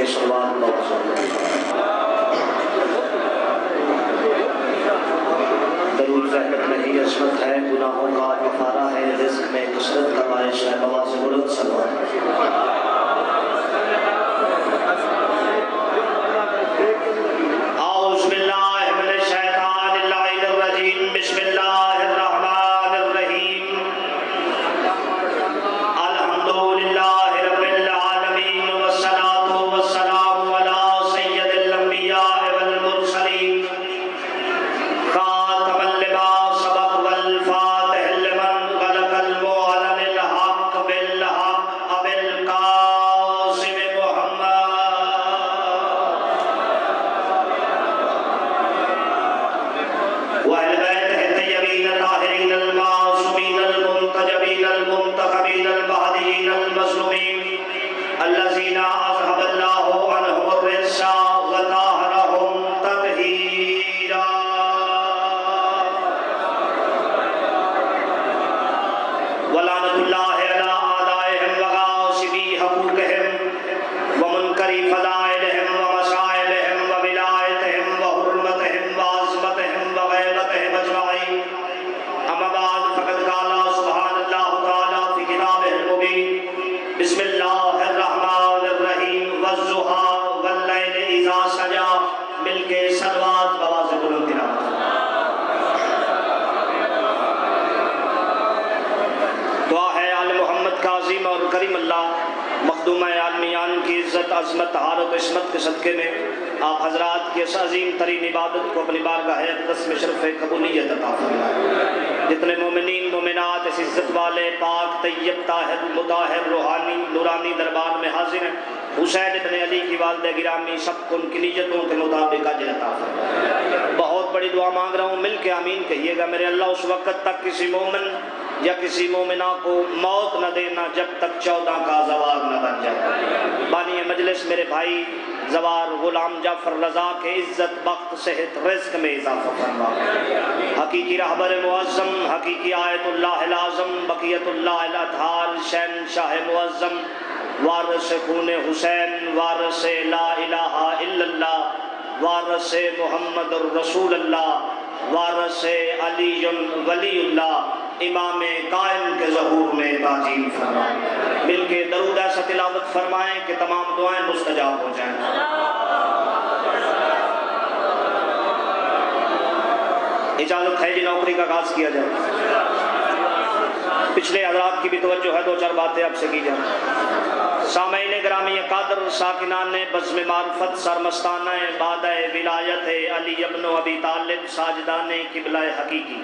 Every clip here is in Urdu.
کے صلوات درود رحمت نہیں عصمت ہے، گناہوں کا کفارہ ہے، رزق میں کثرت کا باعث ہے، نواز مرد صلوات عظمت طہارت عصمت کے صدقے میں آپ حضرات کی اس عظیم ترین عبادت کو اپنی بارگاہ اقدس میں شرف قبولیت عطا فرمائے۔ جتنے مومنین مومنات اس عزت والے پاک طیب طاہر مطہر روحانی نورانی دربار میں حاضر ہیں، حسین ابن علی کی والدہ گرامی سب کو ان کی نیتوں کے مطابق اجر عطا فرمائے۔ بہت بڑی دعا مانگ رہا ہوں، مل کے آمین کہیے گا۔ میرے اللہ اس وقت تک کسی مومن یا کسی مومنہ کو موت نہ دینا جب تک 14 کا زوار نہ بن جائے۔ بانی مجلس میرے بھائی زوار غلام جعفر رضا کے عزت بخت صحت رزق میں اضافہ فرما، حقیقی رہبر معظم، حقیقی آیت اللہ العظم، بقیت اللہ الاطہار، شہنشاہ معظم، وارث خون حسین، وارث لا الہ الا اللہ، وارث محمد الرسول اللہ، وارث علی ولی اللہ، امام قائم کے ظہور میں تعظیم فرمائیں۔ مل کے درود ایسا تلاوت فرمائیں کہ تمام دعائیں مستجاب ہو جائیں۔ اجازت ہے جی نوکری کا آغاز کیا جائے۔ پچھلے حضرات کی بھی توجہ ہے، 2-4 باتیں آپ سے کی جائیں۔ سامعین گرامی قادر ساکنان بزم معرفت سرمستانہ بادہ ولایت علی ابن ابی طالب ساجدان قبلہ حقیقی،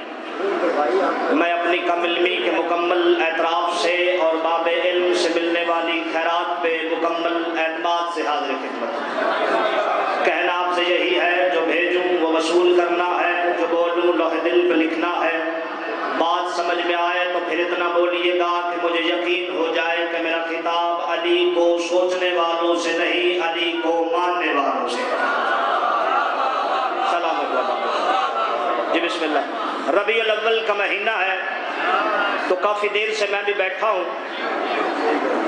میں اپنی کم علمی کے مکمل اعتراف سے اور باب علم سے ملنے والی خیرات پہ مکمل اعتماد سے حاضر خدمت۔ کہنا آپ سے یہی ہے، جو بھیجوں وہ وصول کرنا ہے، جو بولوں لوح دل پہ لکھنا ہے۔ بات سمجھ میں آئے تو پھر اتنا بولیے گا کہ مجھے یقین ہو جائے کہ میرا خطاب علی کو سوچنے والوں سے نہیں، علی کو ماننے والوں سے۔ سلام علیکم جی، بسم اللہ۔ ربیع الاول کا مہینہ ہے تو کافی دیر سے میں بھی بیٹھا ہوں۔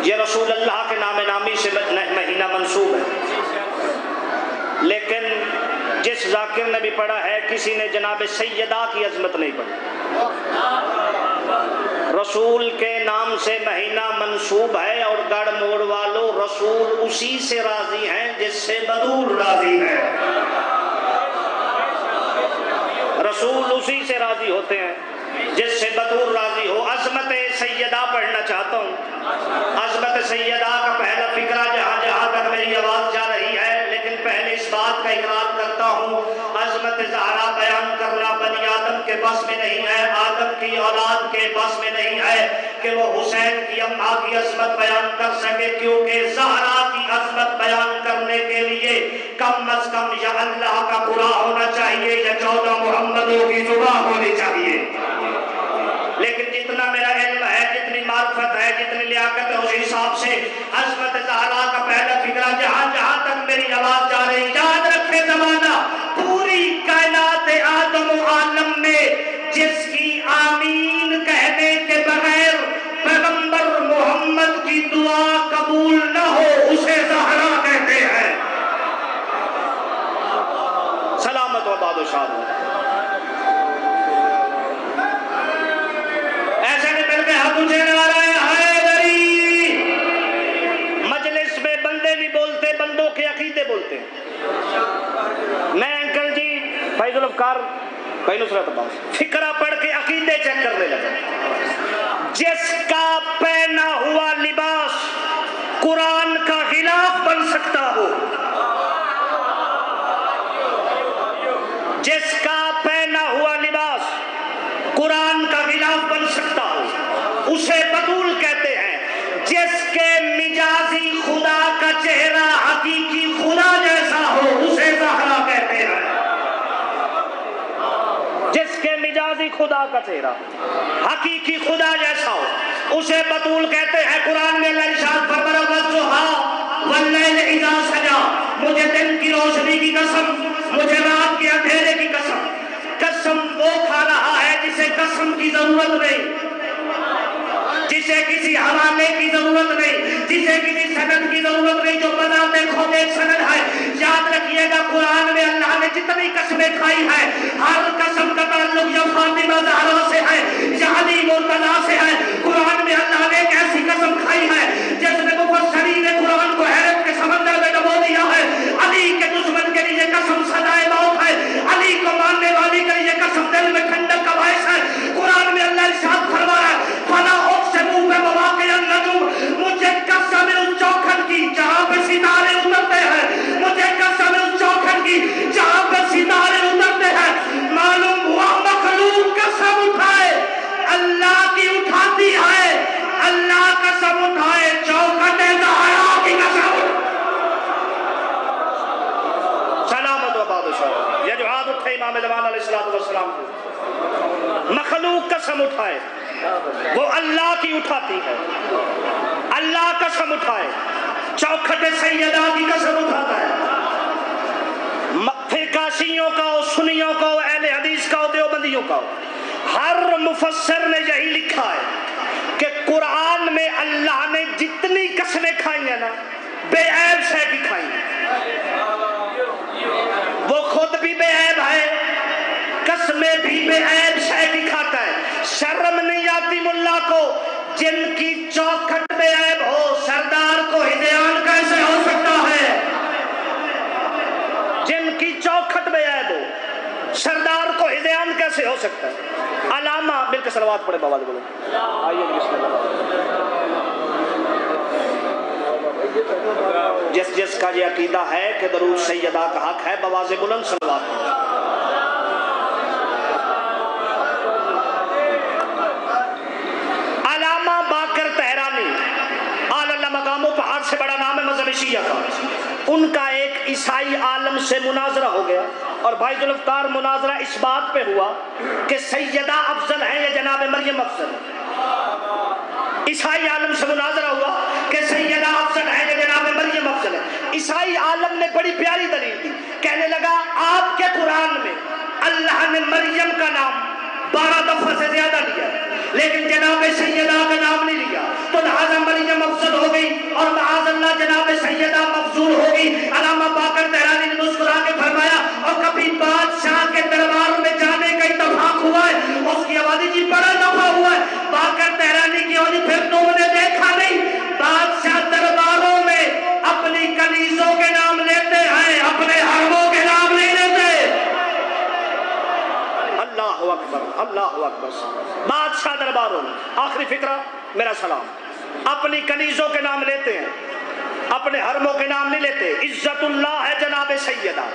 یہ رسول اللہ کے نام نامی سے مہینہ منسوب ہے، لیکن جس ذاکر نے بھی پڑھا ہے کسی نے جناب سیدہ کی عظمت نہیں پڑھی۔ رسول کے نام سے مہینہ منسوب ہے، اور گڑ موڑ والوں رسول اسی سے راضی ہیں جس سے بدور راضی ہے۔ رسول اسی سے راضی ہوتے ہیں جس سے بدور راضی ہو۔ عظمت سیدہ پڑھنا چاہتا ہوں۔ عظمت سیدہ کا پہلا فکرہ جہاں تک میری آواز جا رہی ہے، لیکن پہلے اس بات کا اقرار کرتا ہوں، عظمت زہرا بیان کرنا بنی آدم کے بس میں نہیں ہے، آدم کی اولاد کے بس میں نہیں ہے کہ وہ حسین کی اماں کی عظمت بیان کر سکے، کیونکہ زہرا کی عظمت بیان کرنے کے لیے کم از کم یا اللہ کا قرآن ہونا چاہیے یا 14 محمدوں کی زبان ہونی چاہیے۔ لیکن جتنا میرا علم ہے، جتنی معرفت ہے، جتنی لیاقت ہے، اس حساب سے عظمت زہرا کا پہلا فکرہ جہاں تک میری آواز جا رہی، یاد رکھے زمانہ پوری کائنات آدم و عالم میں جس کی آمین کہنے کے بغیر پیغمبر محمد کی دعا قبول نہ ہو، اسے زہرا کہتے ہیں۔ و شاد ہو. ایسے نے مل کے ہاتھ اونچے نعرہ حیدری. مجلس میں بندے نہیں بولتے، بندوں کے عقیدے بولتے ہیں. میں انکل جی فیض الافکار بھائی نصرت عباس فقرہ پڑھ کے عقیدے چیک کرنے لگا. جس کا پہنا ہوا لباس قرآن کا غلاف بن سکتا ہو، جس کا پہنا ہوا لباس قرآن کا غلاف بن سکتا ہو اسے بطول کہتے ہیں. جس کے مجازی خدا کا چہرہ حقیقی خدا جیسا ہو اسے زہرا کہتے ہیں. جس کے مجازی خدا کا چہرہ حقیقی خدا جیسا ہو اسے بطول کہتے ہیں. قرآن میں اللہ ارشاد فرما رہا والضحیٰ واللیل اذا سجا. مجھے دن کی روشنی کی قسم، مجھے رات کے اندھیرے کی قسم. قسم وہ کھا رہا ہے جسے قسم کی ضرورت نہیں، جسے کسی حوالے کی ضرورت نہیں، جسے کسی سند کی ضرورت نہیں، جو بذات خود ایک سند ہے. یاد رکھیے گا قرآن میں اللہ نے جتنی قسمیں کھائی ہیں ہر قسم کا تعلق یا فاطمہ زہرا سے ہے یا علی مرتضیٰ سے ہے. قرآن میں اللہ نے ایک ایسی قسم کھائی ہے جس نے مفسرین قرآن کو حیرت کے سمندر میں ڈبو دیا ہے. علی کے دشمن کے لیے قسم سزائے موت ہے، علی کو ماننے والی کے لیے قسم دل میں ٹھنڈک کا باعث ہے. قرآن میں اللہ ارشاد فرما رہا ہے فلا اقسم بمواقع النجوم. مجھے قسم اس چوکھٹ کی جہاں پہ ستارے اترتے ہیں، مجھے قسم اس چوکھٹ کی جہاں پہ ستارے اترتے ہیں. معلوم ہوا مخلوق قسم اٹھائے اللہ کی اٹھاتی ہے، اللہ قسم اٹھائے چوکھٹ زہرا کی قسم. سلامت و بادشاہ یہ جو ہاتھ اٹھے امام زمان علیہ السلام کو مخلوق قسم اٹھائے وہ اللہ کی اٹھاتی ہے. اللہ قسم اٹھائے چوکھٹ سیدہ کی قسم اٹھاتا ہے. فرقاشیوں کا ہو، سنیوں کا ہو، اہل حدیث کا ہو، دیوبندیوں کا ہو، ہر مفسر نے یہی لکھا ہے کہ قرآن میں اللہ نے جتنی قسمیں کھائی ہیں نا بے عیب سے کی کھائی ہیں. وہ خود بھی بے عیب ہے، قسمیں بھی بے عیب سے کی کھاتا ہے. شرم نہیں آتی ملا کو جن کی چوکھٹ بے عیب ہو. سردار کو ہدیان کیسے ہو سکتا ہے؟ جن کی چوکھٹ بے عیب ہو سردار کو ہدیان کیسے ہو سکتا ہے؟ علامہ مل کے صلوات پڑھے بابا بولو. آئیے بسم اللہ. جس جس کا یہ عقیدہ ہے کہ درود سیدہ کا حق ہے بواز بلند صلوات پڑھے. علامہ باقر تہرانی اعلی مقام و پہاڑ سے بڑا نام ہے مذہب شیعہ کا. ان کا ایک عیسائی عالم سے مناظرہ ہو گیا اور بھائی ذوالفقار مناظرہ اس بات پہ ہوا کہ سیدہ افضل ہے یا جناب مریم افضل ہے. عیسائی عالم سے مناظرہ ہوا کہ سیدہ افضل ہے یا جناب مریم افضل ہے. عیسائی عالم نے بڑی پیاری دلیل دی. کہنے لگا آپ کے قرآن میں اللہ نے مریم کا نام 12 دفعہ سے زیادہ لیا لیکن جناب سیدہ کا نام نہیں لیا، تو لہذا مریم افضل ہو گئی اور معاذ اللہ جناب سیدہ مفضول ہو گئی. علامہ باقر تہرانی نے مسکرا کے فرمایا اور کبھی بادشاہ کے دربار میں جانے کا اتفاق ہوا ہے؟ اس کی آوازی جی بڑا دفعہ ہوا ہے. باقر تہرانی کی آوازی پھر تم نے دیکھا نہیں بادشاہ درباروں میں اپنی کنیزوں کے نام لیتے ہیں، اپنے حرموں کے نام نہیں لیتے. اللہ اکبر اللہ اکبر. بادشاہ درباروں میں آخری فکرہ میرا سلام اپنی کنیزوں کے نام لیتے ہیں، اپنے حرموں کے نام نہیں لیتے. عزت اللہ ہے جناب سیدہ،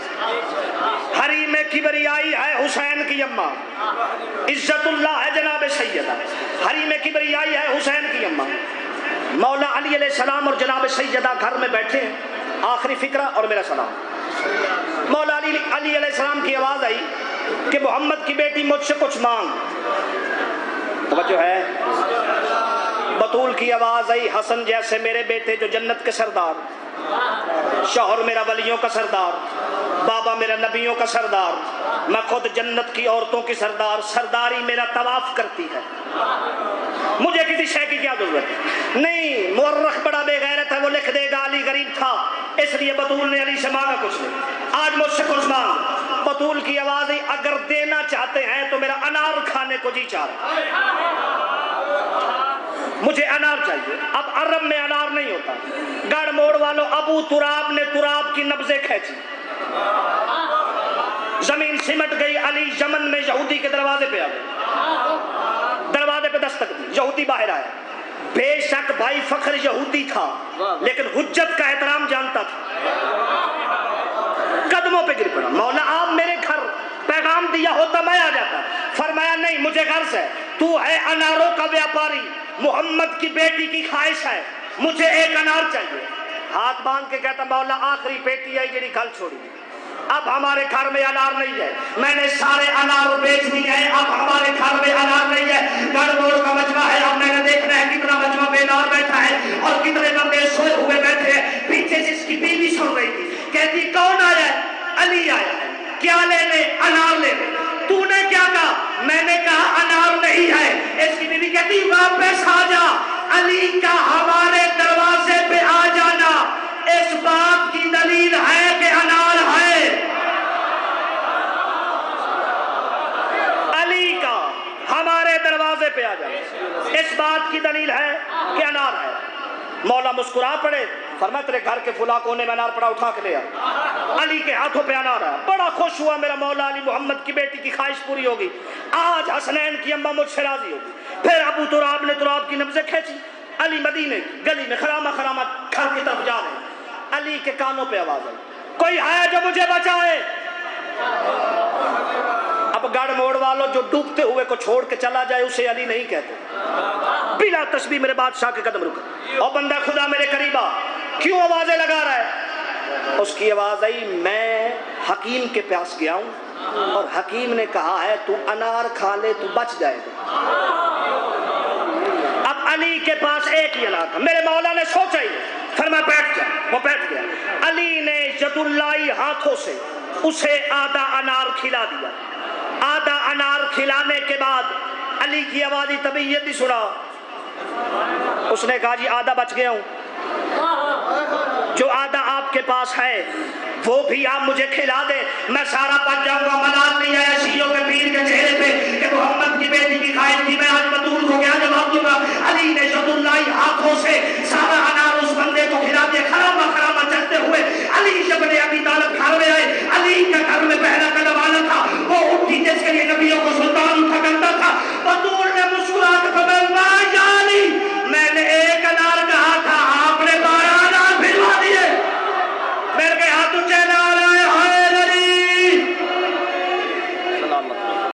حریم کبریائی ہے حسین کی اماں. عزت اللہ ہے جناب سیدہ، حریم کبریائی ہے حسین کی اماں. مولا علی علیہ السلام اور جناب سیدہ گھر میں بیٹھے ہیں. آخری فکرہ اور میرا سلام. مولا علی علیہ السلام کی آواز آئی کہ محمد کی بیٹی مجھ سے کچھ مانگ. توجہ ہے. بطول کی آواز آئی حسن جیسے میرے بیٹے جو جنت کے سردار، شوہر میرا ولیوں کا سردار، بابا میرا نبیوں کا سردار، میں خود جنت کی عورتوں کی سردار، سرداری میرا طواف کرتی ہے. مجھے کسی شے کی کیا ضرورت نہیں. مورخ بڑا بے غیرت ہے، وہ لکھ دے گا علی غریب تھا اس لیے بطول نے علی سے مانگا کچھ نہیں. آج مجھ سے کچھ مانگ. بطول کی آواز ہے اگر دینا چاہتے ہیں تو میرا انار کھانے کو جی چاہ رہا، مجھے انار چاہیے۔ اب عرب میں انار نہیں ہوتا۔ گڑھ موڑ والوں، ابو تراب نے تراب کی نبضیں کھینچی، زمین سمٹ گئی، علی یمن میں یہودی کے دروازے پہ آ گئے، دروازے پہ دستک دی، یہودی باہر آیا۔ بے شک بھائی فخر یہودی تھا لیکن حجت کا احترام جانتا تھا، قدموں پہ گر پڑا، مولا آپ میرے گھر پیغام دیا ہوتا میں آ جاتا۔ فرمایا نہیں، مجھے غرض ہے، تو ہے اناروں کا بیاپاری، محمد کی بیٹی کی خواہش ہے، مجھے ایک انار چاہیے۔ ہاتھ باندھ کے کہتا مولا آخری پیٹی آئی جڑی گل چھوڑی، اب ہمارے گھر میں انار نہیں ہے، میں نے سارے انار بیچ دیے ہیں، اب ہمارے گھر میں انار نہیں ہے۔ گڑھ موڑ کا مجمع ہے، اب میں نے دیکھنا ہے کتنا مجمع بیدار بیٹھا ہے اور کتنے بندے سوئے ہوئے بیٹھے ہیں۔ پیچھے سے اس کی بیوی سن رہی تھی، کہتی کون آیا ہے؟ علی آیا ہے۔ کیا لینے؟ انار لینے۔ تو نے کیا کہا؟ میں نے کہا انار نہیں ہے۔ اس کی بیوی کہتی واپس آ جا، علی کا ہمارے دروازے پہ آ جانا اس بات کی دلیل ہے کہ انار ہے۔ علی کا ہمارے دروازے پہ آ جانا اس بات کی دلیل ہے کہ انار ہے۔ مولا مسکرا پڑے، فرمایا تیرے گھر کے فلاں کونے میں انار پڑا، اٹھا کے لے آ۔ علی کے ہاتھوں پہ انار ہے، بڑا خوش ہوا میرا مولا علی محمد کی بیٹی کی خواہش پوری ہوگی، آج حسنین کی اماں مجھ سے راضی ہوگی۔ پھر ابو تراب نے تراب کی نبضیں کھینچی، علی مدینے کی گلی میں خرامہ خرامہ گھر کی طرف جا رہے ہیں۔ علی کے کانوں پہ آواز آئی کوئی ہے جو مجھے بچائے؟ اب گڑھ موڑ والوں جو ڈوبتے ہوئے کو چھوڑ کے چلا جائے اسے علی نہیں کہتے۔ بلا تسبیح میرے بادشاہ کے قدم رکا، اور بندہ خدا میرے قریب آ، کیوں آوازیں لگا رہا ہے؟ اس کی آواز آئی میں حکیم کے پاس گیا ہوں اور حکیم نے کہا ہے تو انار کھا لے تو بچ جائے گا۔ اب علی کے پاس ایک ہی انار تھا، میرے مولا نے سوچا ہی، فرمایا بیٹھ جا، وہ بیٹھ گیا۔ علی نے ید اللہ ہاتھوں سے اسے آدھا انار کھلا دیا۔ آدھا انار کھلانے کے بعد علی کی آوازی طبیعت ہی سنا، اس نے کہا جی آدھا بچ گیا ہوں، جو آدھا آپ کے پاس ہے وہ بھی آپ مجھے کھلا دیں، میں سارا بچ جاؤں گا۔ ملال نہیں آیا شیعوں کے پیر کے چہرے پہ کہ محمد کی بیٹی کی خواہش تھی، میں آج مطلوب ہو گیا جواب دوں گا۔ علی نے ید اللہ ہاتھوں سے سارا انار اس بندے